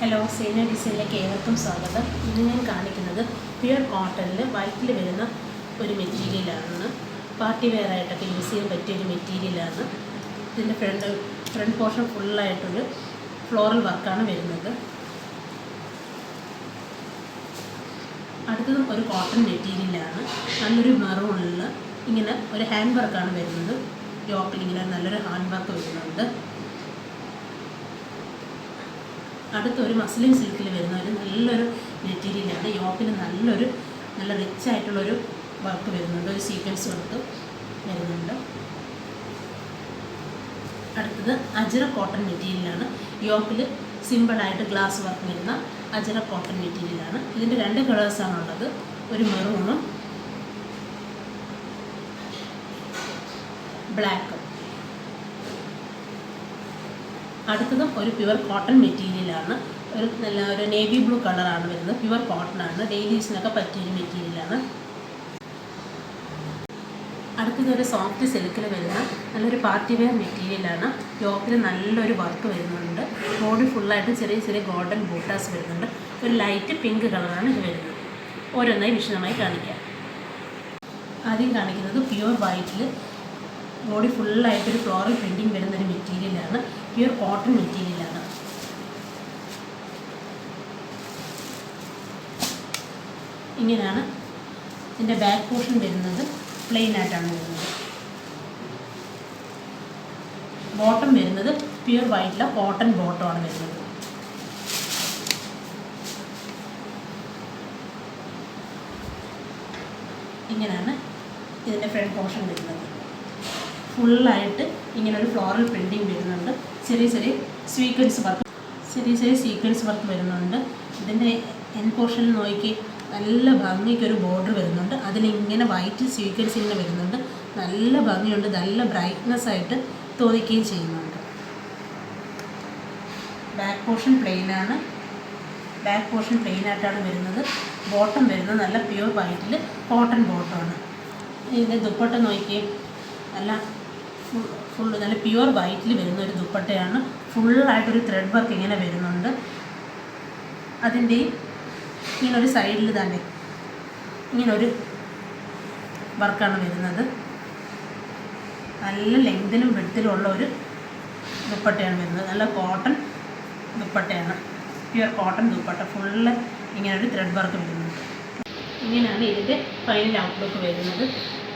Hello, Seena ഡിസൈനിലേക്ക് ഏവർക്കും സ്വാഗതം. ഇന്ന് ഞാൻ കാണിക്കുന്നത് പ്യുർ കോട്ടണിൽ വൈറ്റിൽ വരുന്ന ഒരു മെറ്റീരിയലാണ്. പാർട്ടി വെയർ ആയിട്ടൊക്കെ യൂസ് ചെയ്യാൻ പറ്റിയ ഒരു മെറ്റീരിയലാണ്. ഇതിൻ്റെ ഫ്രണ്ട് പോർഷൻ ഫുള്ളായിട്ടൊരു ഫ്ലോറൽ വർക്കാണ് വരുന്നത്. അടുത്തതും ഒരു കോട്ടൺ മെറ്റീരിയലാണ്. നല്ലൊരു മെറൂണിൽ ഇങ്ങനെ ഒരു ഹാൻഡ് വർക്കാണ് വരുന്നത്. യോക്കിൽ ഇങ്ങനെ നല്ലൊരു ഹാൻഡ് വർക്ക് വരുന്നുണ്ട്. അടുത്തൊരു മസ്ലിൻ സിൽക്കിൽ വരുന്ന ഒരു നല്ലൊരു മെറ്റീരിയലാണ്. യോക്കിൽ നല്ല റിച്ച് ആയിട്ടുള്ളൊരു വർക്ക് വരുന്നുണ്ട്. ഒരു സീക്വൻസ് വർക്ക് വരുന്നുണ്ട്. അടുത്തത് അജ്ര കോട്ടൺ മെറ്റീരിയലാണ്. യോക്കിൽ സിമ്പിളായിട്ട് ഗ്ലാസ് വർക്ക് വരുന്ന അജ്ര കോട്ടൺ മെറ്റീരിയലാണ്. ഇതിൻ്റെ രണ്ട് കളേഴ്സാണുള്ളത്, ഒരു മെറൂണും ബ്ലാക്കും. അടുത്തതും ഒരു പ്യുവർ കോട്ടൺ മെറ്റീരിയലാണ്. ഒരു നേവി ബ്ലൂ കളറാണ് വരുന്നത്. പ്യുവർ കോട്ടണാണ്. ഡെയിലി യൂസിനൊക്കെ പറ്റിയൊരു മെറ്റീരിയലാണ്. അടുത്തത് ഒരു സോഫ്റ്റ് സിൽക്കിൽ വരുന്ന നല്ലൊരു പാർട്ടി വെയർ മെറ്റീരിയലാണ്. യോക്കിൽ നല്ലൊരു വർക്ക് വരുന്നുണ്ട്. ബോഡി ഫുള്ളായിട്ട് ചെറിയ ചെറിയ ഗോൾഡൻ ബൂട്ടാസ് വരുന്നുണ്ട്. ഒരു ലൈറ്റ് പിങ്ക് കളറാണ് ഇത് വരുന്നത്. ഓരോന്നായി വിശദമായി കാണിക്കാം. ആദ്യം കാണിക്കുന്നത് പ്യുവർ വൈറ്റിൽ ബോഡി ഫുള്ളായിട്ടൊരു ഫ്ലോറൽ പ്രിൻറ്റിങ് വരുന്നൊരു മെറ്റീരിയലാണ്. പ്യുവർ കോട്ടൺ മെറ്റീരിയലാണ്. ഇങ്ങനെയാണ് ഇതിൻ്റെ ബാക്ക് പോർഷൻ വരുന്നത്. പ്ലെയിൻ ആയിട്ടാണ് വരുന്നത്. ബോട്ടം വരുന്നത് പ്യുവർ വൈറ്റിലെ കോട്ടൺ ബോട്ടമാണ് വരുന്നത്. ഇങ്ങനെയാണ് ഇതിൻ്റെ ഫ്രണ്ട് പോർഷൻ വരുന്നത്. ഫുള്ളായിട്ട് ഇങ്ങനൊരു ഫ്ലോറൽ പ്രിൻറ്റിങ് വരുന്നുണ്ട്. ചെറിയ ചെറിയ സീക്വൻസ് വർക്ക് വരുന്നുണ്ട്. ഇതിൻ്റെ എൻ പോർഷനിൽ നോക്കി നല്ല ഭംഗിക്കൊരു ബോർഡർ വരുന്നുണ്ട്. അതിലിങ്ങനെ വൈറ്റ് സീക്വൻസ് ഇങ്ങനെ വരുന്നുണ്ട്. നല്ല ഭംഗിയുണ്ട്. നല്ല ബ്രൈറ്റ്നെസ് ആയിട്ട് തോന്നിക്കുകയും ചെയ്യുന്നുണ്ട്. ബാക്ക് പോർഷൻ പ്ലെയിനാണ്. ബാക്ക് പോർഷൻ പ്ലെയിൻ ആയിട്ടാണ് വരുന്നത്. ബോട്ടം വരുന്നത് നല്ല പ്യുവർ വൈറ്റിൽ കോട്ടൺ ബോട്ടമാണ്. ഇതിൻ്റെ ദുപ്പട്ട നോക്കി നല്ല പ്യുവർ വൈറ്റിൽ വരുന്ന ഒരു ദുപ്പട്ടയാണ്. ഫുള്ളായിട്ടൊരു ത്രെഡ് വർക്ക് ഇങ്ങനെ വരുന്നുണ്ട്. അതിൻ്റെയും ഇങ്ങനൊരു സൈഡിൽ തന്നെ ഇങ്ങനൊരു വർക്കാണ് വരുന്നത്. നല്ല ലെങ്തിലും വിഡ്ത്തിലും ഉള്ള ഒരു ദുപ്പട്ടയാണ് വരുന്നത്. നല്ല കോട്ടൺ ദുപ്പട്ടയാണ്. പ്യുവർ കോട്ടൺ ദുപ്പട്ട ഫുള്ള് ഇങ്ങനൊരു ത്രെഡ് വർക്ക് വരുന്നുണ്ട്. ഇങ്ങനെയാണ് ഇതിൻ്റെ ഫൈനൽ ഔട്ട്ലുക്ക് വരുന്നത്.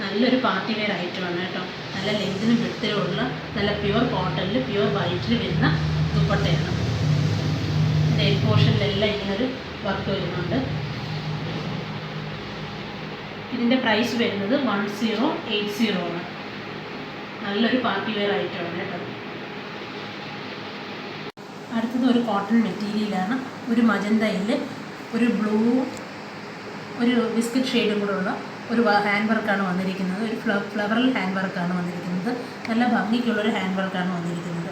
നല്ലൊരു പാർട്ടി വെയർ ഐറ്റമാണ് കേട്ടോ. നല്ല ലെങ്തിനും വിഡ്ത്തിലും ഉള്ള നല്ല പ്യുവർ കോട്ടണിൽ പ്യുവർ വൈറ്റിൽ വരുന്ന ദുപ്പട്ടയാണ്. നെയിൽ പോർഷനിലെല്ലാം ഇങ്ങനൊരു വർക്ക് വരുന്നുണ്ട്. ഇതിൻ്റെ പ്രൈസ് വരുന്നത് 1080 ആണ്. നല്ലൊരു പാർട്ടി വെയർ ഐറ്റമാണ് കേട്ടോ. അടുത്തത് ഒരു കോട്ടൺ മെറ്റീരിയലാണ്. ഒരു മജന്തയിൽ ഒരു ബ്ലൂ ഒരു ബിസ്ക്കറ്റ് ഷെയ്ഡും കൂടെ ഉള്ള ഒരു ഹാൻഡ് വർക്കാണ് വന്നിരിക്കുന്നത്. ഒരു ഫ്ലവറൽ ഹാൻഡ് വർക്കാണ് വന്നിരിക്കുന്നത്. നല്ല ഭംഗിക്കുള്ളൊരു ഹാൻഡ് വർക്കാണ് വന്നിരിക്കുന്നത്.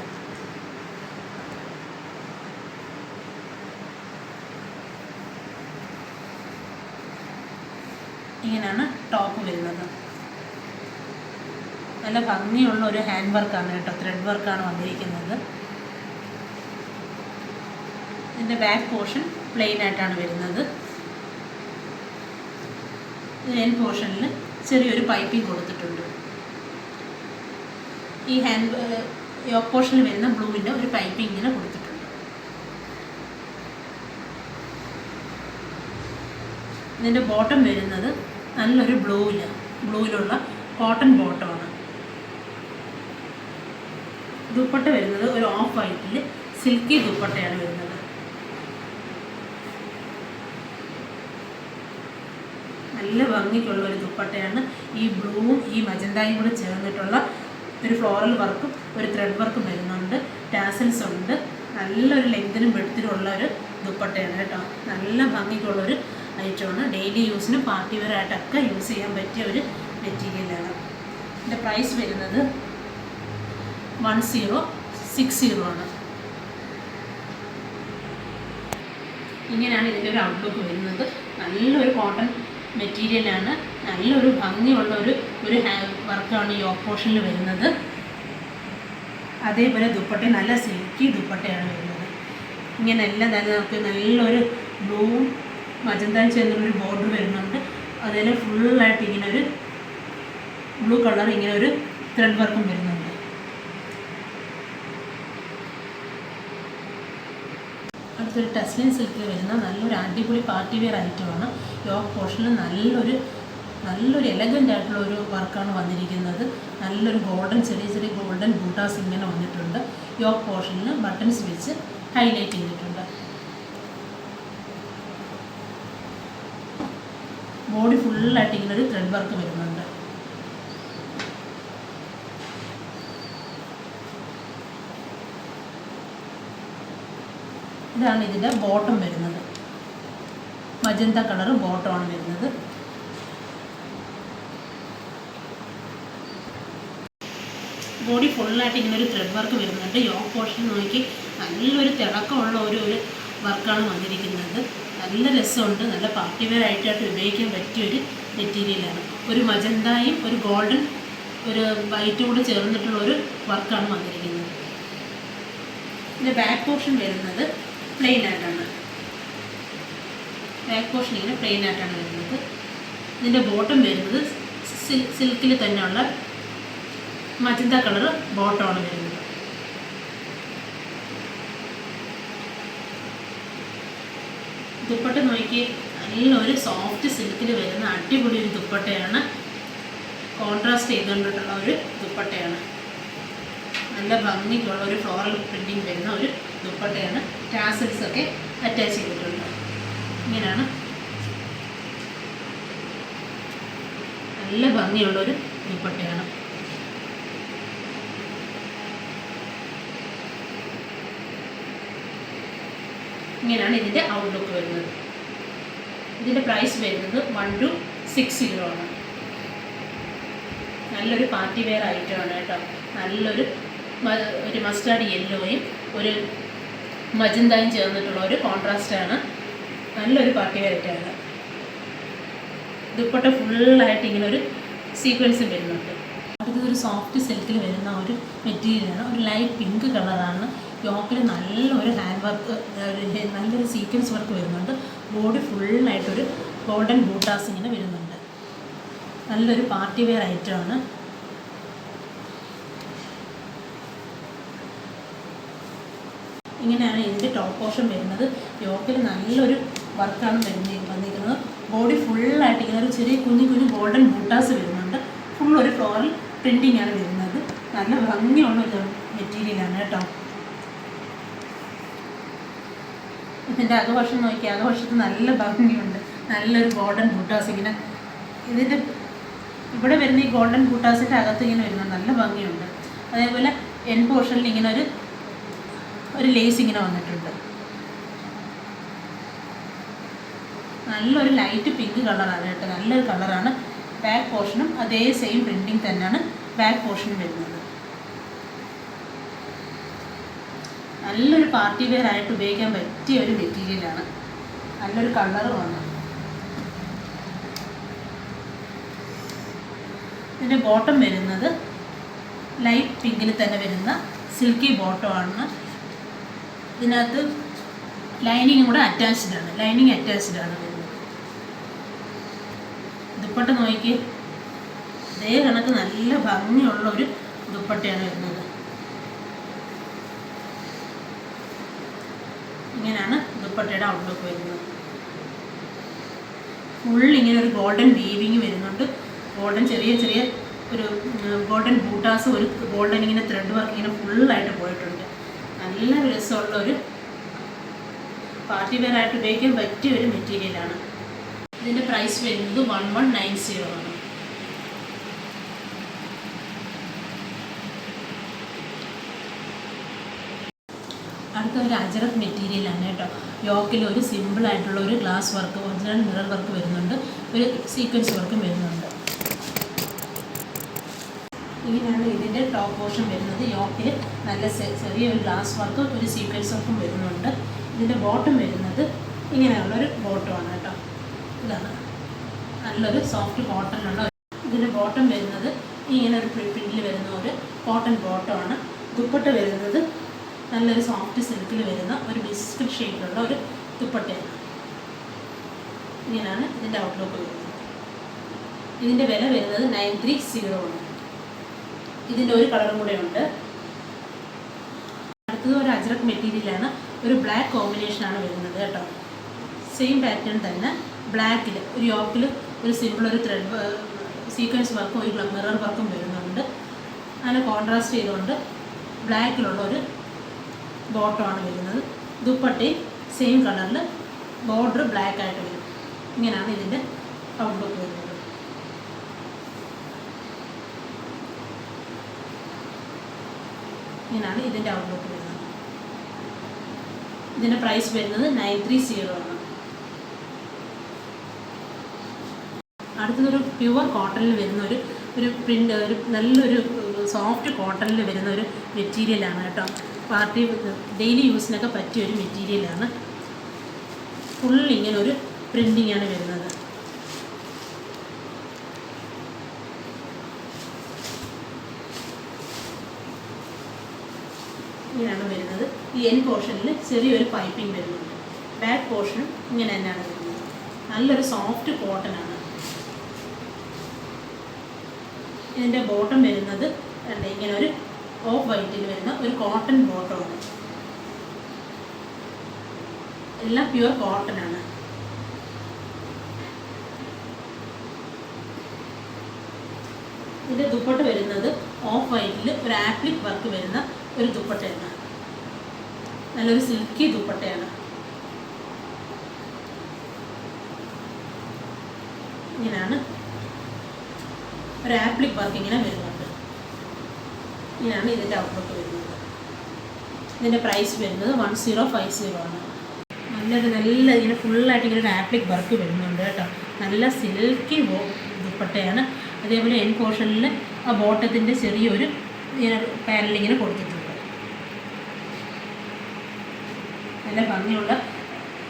ഇങ്ങനെയാണ് ടോപ്പ് വരുന്നത്. നല്ല ഭംഗിയുള്ള ഒരു ഹാൻഡ് വർക്കാണ് കേട്ടോ. ത്രെഡ് വർക്കാണ് വന്നിരിക്കുന്നത്. ഇതിൻ്റെ ബാക്ക് പോർഷൻ പ്ലെയിൻ ആയിട്ടാണ് വരുന്നത്. എൻ പോർഷനിൽ ചെറിയൊരു പൈപ്പിംഗ് കൊടുത്തിട്ടുണ്ട്. ഈ യോക്ക് പോർഷനിൽ വരുന്ന ബ്ലൂവിൻ്റെ ഒരു പൈപ്പിംഗ് ഇങ്ങനെ കൊടുത്തിട്ടുണ്ട്. ഇതിൻ്റെ ബോട്ടം വരുന്നത് നല്ലൊരു ബ്ലൂവിലുള്ള കോട്ടൺ ബോട്ടമാണ്. ദുപ്പട്ട വരുന്നത് ഒരു ഓഫ് വൈറ്റിൽ സിൽക്കി ദുപ്പട്ടയാണ് വരുന്നത്. നല്ല ഭംഗിക്കുള്ള ഒരു ദുപ്പട്ടയാണ്. ഈ ബ്ലൂവും ഈ മജന്തായും കൂടെ ചേർന്നിട്ടുള്ള ഒരു ഫ്ലോറൽ വർക്കും ഒരു ത്രെഡ് വർക്കും വരുന്നുണ്ട്. ടാസൽസ് ഉണ്ട്. നല്ലൊരു ലെങ്തിനും വെടുത്തിനും ഉള്ള ഒരു ദുപ്പട്ടയാണ് കേട്ടോ. നല്ല ഭംഗിക്കുള്ളൊരു ഐറ്റമാണ്. ഡെയിലി യൂസിനും പാർട്ടി വെയർ ആയിട്ടൊക്കെ യൂസ് ചെയ്യാൻ പറ്റിയ ഒരു മെറ്റീരിയലാണ്. ഇതിൻ്റെ പ്രൈസ് വരുന്നത് 1060 ആണ്. ഇങ്ങനെയാണ് ഇതിൻ്റെ ഒരു ഔട്ട്ലുക്ക് വരുന്നത്. നല്ലൊരു കോട്ടൺ മെറ്റീരിയലാണ്. നല്ലൊരു ഭംഗിയുള്ള ഒരു വർക്കാണ് ഈ യോക്ക് പോർഷനിൽ വരുന്നത്. അതേപോലെ ദുപ്പട്ട നല്ല സിൽക്കി ദുപ്പട്ടയാണ് വരുന്നത്. ഇങ്ങനെ എല്ലാം തന്നെ നമുക്ക് നല്ലൊരു ബ്ലൂവും മജന്തായും ചേർന്നുള്ളൊരു ബോർഡർ വരുന്നുണ്ട്. അതിൽ ഫുള്ളായിട്ട് ഇങ്ങനെ ഒരു ബ്ലൂ കളർ ഇങ്ങനെ ഒരു ത്രെഡ് വർക്കും വരുന്നുണ്ട്. അടുത്തൊരു ടസ്ലിൻ സിൽക്കിൽ വരുന്ന നല്ലൊരു അടിപൊളി പാർട്ടി വെയർ ഐറ്റമാണ്. യോക്ക് പോർഷനിൽ നല്ലൊരു എലഗൻ്റ് ആയിട്ടുള്ള ഒരു വർക്കാണ് വന്നിരിക്കുന്നത്. നല്ലൊരു ചെറിയ ഗോൾഡൻ ബൂട്ടാസ് ഇങ്ങനെ വന്നിട്ടുണ്ട്. യോക്ക് പോർഷനിൽ ബട്ടൺസ് വെച്ച് ഹൈലൈറ്റ് ചെയ്തിട്ടുണ്ട്. ബോഡി ഫുള്ളായിട്ട് ഇങ്ങനെ ഒരു ത്രെഡ് വർക്ക് വരുന്നുണ്ട്. ഇതാണ് ഇതിൻ്റെ ബോട്ടം വരുന്നത്. മജന്ത കളർ ബോട്ടമാണ് വരുന്നത്. ബോഡി ഫുള്ളായിട്ട് ഇങ്ങനെ ഒരു ത്രെഡ് വർക്ക് വരുന്നുണ്ട്. യോക്ക് പോർഷൻ നോക്കി നല്ലൊരു തിളക്കമുള്ള ഒരു വർക്കാണ് വന്നിരിക്കുന്നത്. നല്ല രസമുണ്ട്. നല്ല പാർട്ടി വെയർ ആയിട്ടായിട്ട് ഉപയോഗിക്കാൻ പറ്റിയൊരു മെറ്റീരിയലാണ്. ഒരു മജന്തായും ഒരു ഗോൾഡൻ ഒരു വൈറ്റും കൂടെ ചേർന്നിട്ടുള്ള ഒരു വർക്കാണ് വന്നിരിക്കുന്നത്. ഇതിൻ്റെ ബാക്ക് പോർഷൻ വരുന്നത് പ്ലെയിൻ ആയിട്ടാണ്. ബാക്ക് പോർഷൻ ഇങ്ങനെ പ്ലെയിൻ ആയിട്ടാണ് വരുന്നത്. ഇതിൻ്റെ ബോട്ടം വരുന്നത് സിൽക്കിൽ തന്നെയുള്ള മജന്ത കളർ ബോട്ടമാണ് വരുന്നത്. ദുപ്പട്ട നോക്കി നല്ലൊരു സോഫ്റ്റ് സിൽക്കിൽ വരുന്ന അടിപൊളി ഒരു ദുപ്പട്ടയാണ്. കോൺട്രാസ്റ്റ് ചെയ്തുകൊണ്ടിട്ടുള്ള ഒരു ദുപ്പട്ടയാണ്. നല്ല ഭംഗിക്കുള്ള ഒരു ഫ്ലോറൽ പ്രിൻറ്റിങ് വരുന്ന ഒരു ദുപ്പട്ടയാണ്. ടാസൽസ് ഒക്കെ അറ്റാച്ച് ചെയ്തിട്ടുണ്ട്. ഇങ്ങനെയാണ് നല്ല ഭംഗിയുള്ളൊരു ദുപ്പട്ടയാണ്. ഇങ്ങനെയാണ് ഇതിൻ്റെ ഔട്ട്ലുക്ക് വരുന്നത്. ഇതിൻ്റെ പ്രൈസ് വരുന്നത് 1260 ആണ്. നല്ലൊരു പാർട്ടി വെയർ ഐറ്റമാണ് കേട്ടോ. നല്ലൊരു മസ്റ്റാർഡ് യെല്ലോയും ഒരു മജന്തായും ചേർന്നിട്ടുള്ള ഒരു കോൺട്രാസ്റ്റാണ്. നല്ലൊരു പാർട്ടി വെയർ ഐറ്റമാണ്. ദുപ്പട്ട ഫുള്ളായിട്ട് ഇങ്ങനെ ഒരു സീക്വൻസ് വരുന്നുണ്ട്. അടുത്തതൊരു സോഫ്റ്റ് സിൽക്കിൽ വരുന്ന ഒരു മെറ്റീരിയലാണ്. ഒരു ലൈറ്റ് പിങ്ക് കളറാണ്. യോക്കിൽ നല്ലൊരു ഹാൻഡ് വർക്ക് നല്ലൊരു സീക്വൻസ് വർക്ക് വരുന്നുണ്ട്. ബോഡി ഫുള്ളായിട്ടൊരു ഗോൾഡൻ ബൂട്ടാസ് ഇങ്ങനെ വരുന്നുണ്ട്. നല്ലൊരു പാർട്ടി വെയർ ഐറ്റമാണ്. ഇങ്ങനെയാണ് ഇതിൻ്റെ ടോപ്പ് പോർഷൻ വരുന്നത്. യോക്കിൽ നല്ലൊരു വർക്കാണ് വന്നിരിക്കുന്നത്. ബോഡി ഫുള്ളായിട്ട് ഇങ്ങനെ ഒരു ചെറിയ കുഞ്ഞു ഗോൾഡൻ ബൂട്ടാസ് വരുന്നുണ്ട്. ഫുള്ളൊരു ഫ്ലോറൽ പ്രിൻറ്റിംഗ് ആണ് വരുന്നത്. നല്ല ഭംഗിയുള്ള ഒരു മെറ്റീരിയലാണ് കേട്ടോ. ഇതിൻ്റെ അകവശം നോക്കി, അകവശത്ത് നല്ല ഭംഗിയുണ്ട്. നല്ലൊരു ഗോൾഡൻ ബൂട്ടാസ് ഇങ്ങനെ ഇതിൻ്റെ ഇവിടെ വരുന്ന ഈ ഗോൾഡൻ ബൂട്ടാസിൻ്റെ അകത്ത് ഇങ്ങനെ വരുന്നുണ്ട്. നല്ല ഭംഗിയുണ്ട്. അതേപോലെ എൻ പോർഷനിൽ ഇങ്ങനെ ഒരു ലേസ് ഇങ്ങനെ വന്നിട്ടുണ്ട്. നല്ലൊരു ലൈറ്റ് പിങ്ക് കളറാണ് കേട്ടോ. നല്ലൊരു കളറാണ്. ബാക്ക് പോർഷനും അതേ സെയിം പ്രിൻറ്റിങ് തന്നെയാണ് ബാക്ക് പോർഷനും വരുന്നത്. നല്ലൊരു പാർട്ടി വെയർ ആയിട്ട് ഉപയോഗിക്കാൻ പറ്റിയ ഒരു മെറ്റീരിയലാണ്. നല്ലൊരു കളറുമാണ്. ഇതിൻ്റെ ബോട്ടം വരുന്നത് ലൈറ്റ് പിങ്കിൽ തന്നെ വരുന്ന സിൽക്കി ബോട്ടമാണ്. ഇതിനകത്ത് ലൈനിങ്ങും കൂടെ അറ്റാച്ച്ഡ് ആണ്. വരുന്നത്. ദുപ്പട്ട നോക്കി അതേ കണക്ക് നല്ല ഭംഗിയുള്ള ഒരു ദുപ്പട്ടയാണ് വരുന്നത്. ഇങ്ങനെയാണ് ദുപ്പട്ടയുടെ ഔട്ട്ലുക്ക് വരുന്നത്. ഫുൾ ഇങ്ങനെ ഒരു ഗോൾഡൻ വീവിങ് വരുന്നുണ്ട്. ഗോൾഡൻ ചെറിയ ഒരു ഗോൾഡൻ ബൂട്ടാസ് ഒരു ഗോൾഡൻ ഇങ്ങനെ ത്രെഡ് വർക്ക് ഇങ്ങനെ ഫുള്ളായിട്ട് പോയിട്ടുണ്ട്. നല്ല രസമുള്ള ഒരു പാർട്ടി വെയർ ആയിട്ട് ഉപയോഗിക്കാൻ പറ്റിയ ഒരു മെറ്റീരിയലാണ്. ഇതിൻ്റെ പ്രൈസ് വരുന്നത് 1190 ആണ്. അടുത്ത ഒരു അജറക് മെറ്റീരിയലാണ് കേട്ടോ. യോക്കിൽ ഒരു സിമ്പിളായിട്ടുള്ള ഒരു glass work, original mirror work വരുന്നുണ്ട്. ഒരു സീക്വൻസ് വർക്കും വരുന്നുണ്ട്. ഇങ്ങനെയാണ് ഇതിൻ്റെ ടോപ്പ് പോർഷൻ വരുന്നത്. യോക്കിൽ നല്ല ചെറിയൊരു ഗ്ലാസ് വർക്ക് ഒരു സീക്വൻസ് വർക്കും വരുന്നുണ്ട്. ഇതിൻ്റെ ബോട്ടം വരുന്നത് ഇങ്ങനെയുള്ളൊരു ബോട്ടമാണ് കേട്ടോ. ഇതാണ് നല്ലൊരു സോഫ്റ്റ് കോട്ടണിലുള്ള. ഇതിൻ്റെ ബോട്ടം വരുന്നത് ഇങ്ങനെ ഒരു പ്രിൻറ്റിൽ വരുന്ന ഒരു കോട്ടൺ ബോട്ടമാണ്. ദുപ്പട്ട വരുന്നത് നല്ലൊരു സോഫ്റ്റ് സിൽക്കിൽ വരുന്ന ഒരു ബിസ്ക്കറ്റ് ഷേപ്പിലുള്ള ഒരു ദുപ്പട്ടയാണ്. ഇങ്ങനെയാണ് ഇതിൻ്റെ ഔട്ട്ലുക്ക് വരുന്നത്. ഇതിൻ്റെ വില വരുന്നത് 930 ആണ്. ഇതിൻ്റെ ഒരു കളറും കൂടെ ഉണ്ട്. അടുത്തത് ഒരു അജ്രക് മെറ്റീരിയലാണ്. ഒരു ബ്ലാക്ക് കോമ്പിനേഷനാണ് വരുന്നത് കേട്ടോ. സെയിം പാറ്റേൺ തന്നെ ബ്ലാക്കിൽ ഒരു യോക്കിൽ ഒരു സിമ്പിൾ ഒരു ത്രെഡ് സീക്വൻസ് വർക്കും ഒരു മിറർ വർക്കും വരുന്നുണ്ട്. അങ്ങനെ കോൺട്രാസ്റ്റ് ചെയ്തുകൊണ്ട് ബ്ലാക്കിലുള്ള ഒരു ബോട്ടമാണ് വരുന്നത്. ദുപ്പട്ടയും സെയിം കളറിൽ ബോർഡർ ബ്ലാക്ക് ആയിട്ട് വരും. ഇങ്ങനെയാണ് ഇതിൻ്റെ ഔട്ട്ലുക്ക് വരുന്നത്. ഇങ്ങനെയാണ് ഇതിൻ്റെ ഔട്ട്ലുക്ക് വരുന്നത്. ഇതിൻ്റെ പ്രൈസ് വരുന്നത് 930 ആണ്. അടുത്തതൊരു പ്യുവർ കോട്ടണിൽ വരുന്ന ഒരു പ്രിൻ്റ്, ഒരു നല്ലൊരു സോഫ്റ്റ് കോട്ടണിൽ വരുന്ന ഒരു മെറ്റീരിയലാണ് കേട്ടോ. പാർട്ടി ഡെയിലി യൂസിനൊക്കെ പറ്റിയ ഒരു മെറ്റീരിയലാണ്. ഫുൾ ഇങ്ങനെ ഒരു പ്രിൻറ്റിങ്ങാണ് വരുന്നത്. ഇങ്ങനെയാണ് വരുന്നത്. ഈ എൻ പോർഷനിൽ ചെറിയൊരു പൈപ്പിംഗ് വരുന്നുണ്ട്. ബാക്ക് പോർഷനും ഇങ്ങനെ തന്നെയാണ് വരുന്നത്. നല്ലൊരു സോഫ്റ്റ് കോട്ടനാണ്. ഇതിൻ്റെ ബോട്ടം വരുന്നത് ഇങ്ങനെ ഒരു ഓഫ് വൈറ്റിൽ വരുന്ന ഒരു കോട്ടൺ ബോട്ടമാണ്. എല്ലാം പ്യുവർ കോട്ടനാണ്. ഇതിൻ്റെ ദുപ്പട്ട വരുന്നത് ഓഫ് വൈറ്റിൽ ഒരു ആപ്ലിക് വർക്ക് വരുന്ന ഒരു ദുപ്പട്ടയാണ്. നല്ലൊരു സിൽക്കി ദുപ്പട്ടയാണ്. ഇങ്ങനെയാണ് ഒരു ആപ്ലിക് വർക്ക് ഇങ്ങനെ വരുന്നുണ്ട്. ഇങ്ങനെയാണ് ഇതിൻ്റെ ഔട്ട്ലുക്ക് വരുന്നത്. ഇതിൻ്റെ പ്രൈസ് വരുന്നത് 1050 ആണ്. നല്ല ഇങ്ങനെ ഫുള്ളായിട്ട് ഇങ്ങനെ ഒരു ആപ്ലിക് വർക്ക് വരുന്നുണ്ട് കേട്ടോ. നല്ല സിൽക്കി ദുപ്പട്ടയാണ്. അതേപോലെ എൻ പോർഷനിൽ ആ ബോട്ടത്തിൻ്റെ ചെറിയൊരു ഇങ്ങനെ പാനലിങ്ങനെ കൊടുത്തിട്ടുണ്ട്. നല്ല ഭംഗിയുള്ള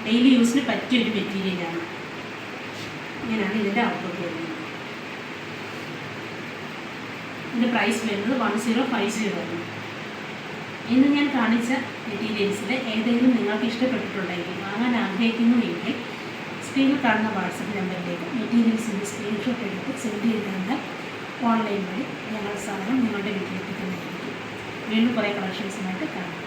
ഡെയിലി യൂസിന് പറ്റിയൊരു മെറ്റീരിയലാണ്. ഇങ്ങനെയാണ് ഇതിൻ്റെ ഔട്ട്ലുക്ക് വരുന്നത്. ഇതിൻ്റെ പ്രൈസ് വരുന്നത് 1050 ആണ്. ഇന്ന് ഞാൻ കാണിച്ച മെറ്റീരിയൽസിൽ ഏതെങ്കിലും നിങ്ങൾക്ക് ഇഷ്ടപ്പെട്ടിട്ടുണ്ടെങ്കിൽ വാങ്ങാൻ ആഗ്രഹിക്കുന്നുവെങ്കിൽ സ്ക്രീനിൽ കാണുന്ന വാട്സപ്പ് നമ്പറിലേക്ക് മെറ്റീരിയൽസിൻ്റെ സ്ക്രീൻഷോട്ട് എടുത്ത് സെൻഡ് ചെയ്ത് തന്നാൽ ഓൺലൈൻ വഴി ഞങ്ങളുടെ സാധനം നിങ്ങളുടെ വീട്ടിലെത്തിക്കുന്നതായിരിക്കും. വീണ്ടും കുറേ കളക്ഷൻസുമായിട്ട് കാണാം.